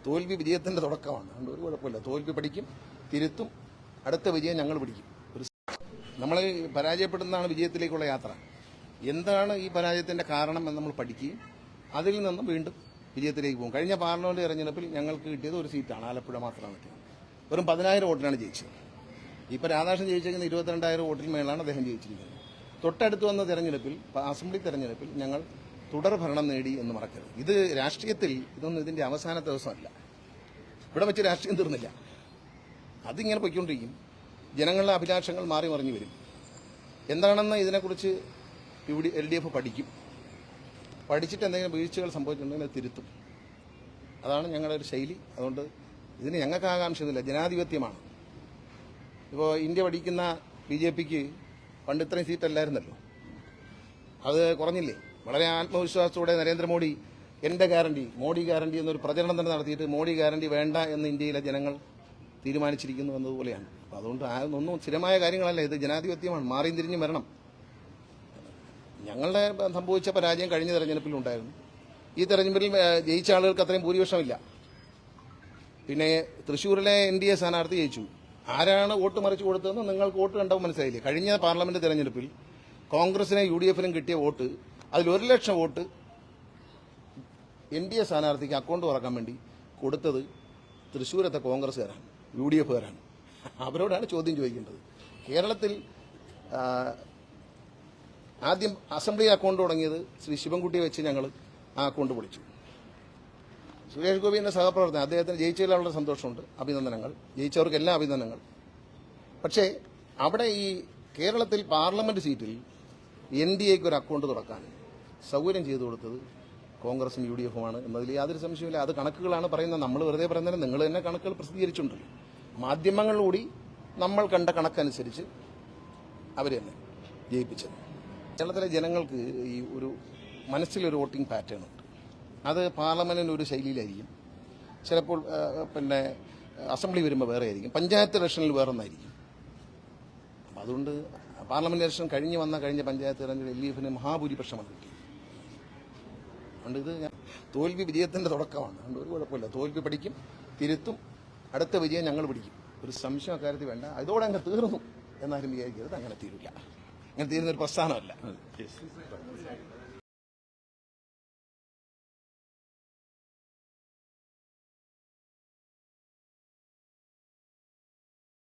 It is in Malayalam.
തോൽവി വിജയത്തിന്റെ തുടക്കമാണ്. അതുകൊണ്ട് ഒരു കുഴപ്പമില്ല. തോൽവി പഠിക്കും, തിരുത്തും, അടുത്ത വിജയം ഞങ്ങൾ പിടിക്കും. നമ്മളെ പരാജയപ്പെടുന്നതാണ് വിജയത്തിലേക്കുള്ള യാത്ര. എന്താണ് ഈ പരാജയത്തിന്റെ കാരണം എന്ന് നമ്മൾ പഠിക്കുകയും അതിൽ നിന്നും വീണ്ടും വിജയത്തിലേക്ക് പോകും. കഴിഞ്ഞ പാർലമെന്റ് തെരഞ്ഞെടുപ്പിൽ ഞങ്ങൾക്ക് കിട്ടിയത് ഒരു സീറ്റാണ്, ആലപ്പുഴ മാത്രമാണ് കിട്ടിയത്. വെറും 10,000 വോട്ടിനാണ് ജയിച്ചത്. ഇപ്പോൾ രാധാകൃഷ്ണൻ ജയിച്ചിരിക്കുന്ന 22,000 വോട്ടിൽ മേലാണ് അദ്ദേഹം ജയിച്ചിരിക്കുന്നത്. തൊട്ടടുത്ത് വന്ന തെരഞ്ഞെടുപ്പിൽ, അസംബ്ലി തെരഞ്ഞെടുപ്പിൽ ഞങ്ങൾ തുടർ ഭരണം നേടി എന്ന് മറക്കരുത്. ഇത് രാഷ്ട്രീയത്തിൽ ഇതൊന്നും ഇതിന്റെ അവസാനത്തെ ദിവസമല്ല. ഇവിടെ വെച്ച് രാഷ്ട്രീയം തീർന്നില്ല. അതിങ്ങനെ പൊയ്ക്കൊണ്ടിരിക്കും. ജനങ്ങളുടെ അഭിലാഷങ്ങൾ മാറി മറിഞ്ഞു വരും. എന്താണെന്ന് ഇതിനെക്കുറിച്ച് LDF പഠിക്കും. പഠിച്ചിട്ട് എന്തെങ്കിലും വീഴ്ചകൾ സംഭവിച്ചിട്ടുണ്ടെങ്കിൽ അത് തിരുത്തും. അതാണ് ഞങ്ങളുടെ ഒരു ശൈലി. അതുകൊണ്ട് ഇതിന് ഞങ്ങൾക്ക് ആകാംക്ഷയൊന്നുമില്ല. ജനാധിപത്യമാണ്. ഇപ്പോൾ ഇന്ത്യ ഭരിക്കുന്ന BJPക്ക് പണ്ട് ഇത്രയും സീറ്റല്ലായിരുന്നല്ലോ, അത് കുറഞ്ഞില്ലേ? വളരെ ആത്മവിശ്വാസത്തോടെ നരേന്ദ്രമോദി എന്റെ ഗ്യാരണ്ടി, മോഡി ഗ്യാരണ്ടി എന്നൊരു പ്രചരണം തന്നെ നടത്തിയിട്ട് മോഡി ഗ്യാരണ്ടി വേണ്ട എന്ന് ഇന്ത്യയിലെ ജനങ്ങൾ തീരുമാനിച്ചിരിക്കുന്നു എന്നതുപോലെയാണ്. അപ്പം അതുകൊണ്ട് ഒന്നും സ്ഥിരമായ കാര്യങ്ങളല്ല. ഇത് ജനാധിപത്യമാണ്. മാറിയും തിരിഞ്ഞും വരണം. ഞങ്ങളുടെ സംഭവിച്ച പരാജയം കഴിഞ്ഞ തെരഞ്ഞെടുപ്പിലുണ്ടായിരുന്നു. ഈ തെരഞ്ഞെടുപ്പിൽ ജയിച്ച ആളുകൾക്ക് അത്രയും ഭൂരിപക്ഷമില്ല. പിന്നെ തൃശ്ശൂരിലെ NDA സ്ഥാനാർത്ഥി ജയിച്ചു. ആരാണ് വോട്ട് മറിച്ച് കൊടുത്തതെന്ന് നിങ്ങൾക്ക് വോട്ട് കണ്ടപ്പോൾ മനസ്സിലായില്ലേ? കഴിഞ്ഞ പാർലമെന്റ് തെരഞ്ഞെടുപ്പിൽ കോൺഗ്രസിനും UDFനും കിട്ടിയ വോട്ട്, അതിൽ 1 ലക്ഷം വോട്ട് NDA സ്ഥാനാർത്ഥിക്ക് അക്കൗണ്ട് തുറക്കാൻ വേണ്ടി കൊടുത്തത് തൃശ്ശൂരത്തെ കോൺഗ്രസ്സുകാരാണ്, UDFകാരാണ്. അവരോടാണ് ചോദ്യം ചോദിക്കേണ്ടത്. കേരളത്തിൽ ആദ്യം അസംബ്ലി അക്കൗണ്ട് തുടങ്ങിയത് ശ്രീ ശിവൻകുട്ടിയെ വെച്ച് ഞങ്ങൾ ആ അക്കൗണ്ട് പൊളിച്ചു. സുരേഷ് ഗോപി എന്ന സഹപ്രവർത്തകൻ, അദ്ദേഹത്തിന് ജയിച്ചതിൽ വളരെ സന്തോഷമുണ്ട്. അഭിനന്ദനങ്ങൾ. ജയിച്ചവർക്കെല്ലാം അഭിനന്ദനങ്ങൾ. പക്ഷേ അവിടെ ഈ കേരളത്തിൽ പാർലമെന്റ് സീറ്റിൽ NDAക്ക് ഒരു അക്കൗണ്ട് തുറക്കാൻ സൗകര്യം ചെയ്തു കൊടുത്തത് കോൺഗ്രസും UDFുമാണ് എന്നതിൽ യാതൊരു സംശയമില്ല. അത് കണക്കുകളാണ് പറയുന്നത്. നമ്മൾ വെറുതെ പറയുന്നത്. നിങ്ങൾ തന്നെ കണക്കുകൾ പ്രസിദ്ധീകരിച്ചിട്ടുണ്ടല്ലോ. മാധ്യമങ്ങളിലൂടെ നമ്മൾ കണ്ട കണക്കനുസരിച്ച് അവർ തന്നെ ജയിപ്പിച്ചത്. കേരളത്തിലെ ജനങ്ങൾക്ക് ഈ ഒരു മനസ്സിലൊരു വോട്ടിംഗ് പാറ്റേൺ ഉണ്ട്. അത് പാർലമെന്റിന് ഒരു ശൈലിയിലായിരിക്കും. ചിലപ്പോൾ പിന്നെ അസംബ്ലി വരുമ്പോൾ വേറെ ആയിരിക്കും, പഞ്ചായത്ത് ഇലക്ഷനിൽ വേറെ ഒന്നായിരിക്കും. അപ്പം അതുകൊണ്ട് പാർലമെന്റ് ഇലക്ഷൻ കഴിഞ്ഞ പഞ്ചായത്ത് തെരഞ്ഞെടുപ്പിൽ LDFന് മഹാഭൂരിപക്ഷമാണ് കിട്ടിയത്. അതുകൊണ്ട് ഇത് തോൽവി വിജയത്തിന്റെ തുടക്കമാണ്. അതുകൊണ്ട് ഒരു കുഴപ്പമില്ല. തോൽവി പഠിക്കും, തിരുത്തും, അടുത്ത വിജയം ഞങ്ങൾ പിടിക്കും. ഒരു സംശയം അക്കാര്യത്തിൽ വേണ്ട. ഇതോടെ അങ്ങ് തീർന്നു എന്നാലും വിചാരിക്കരുത്. അങ്ങനെ തീരില്ല. അങ്ങനെ തീരുന്നൊരു പ്രസ്ഥാനമല്ല.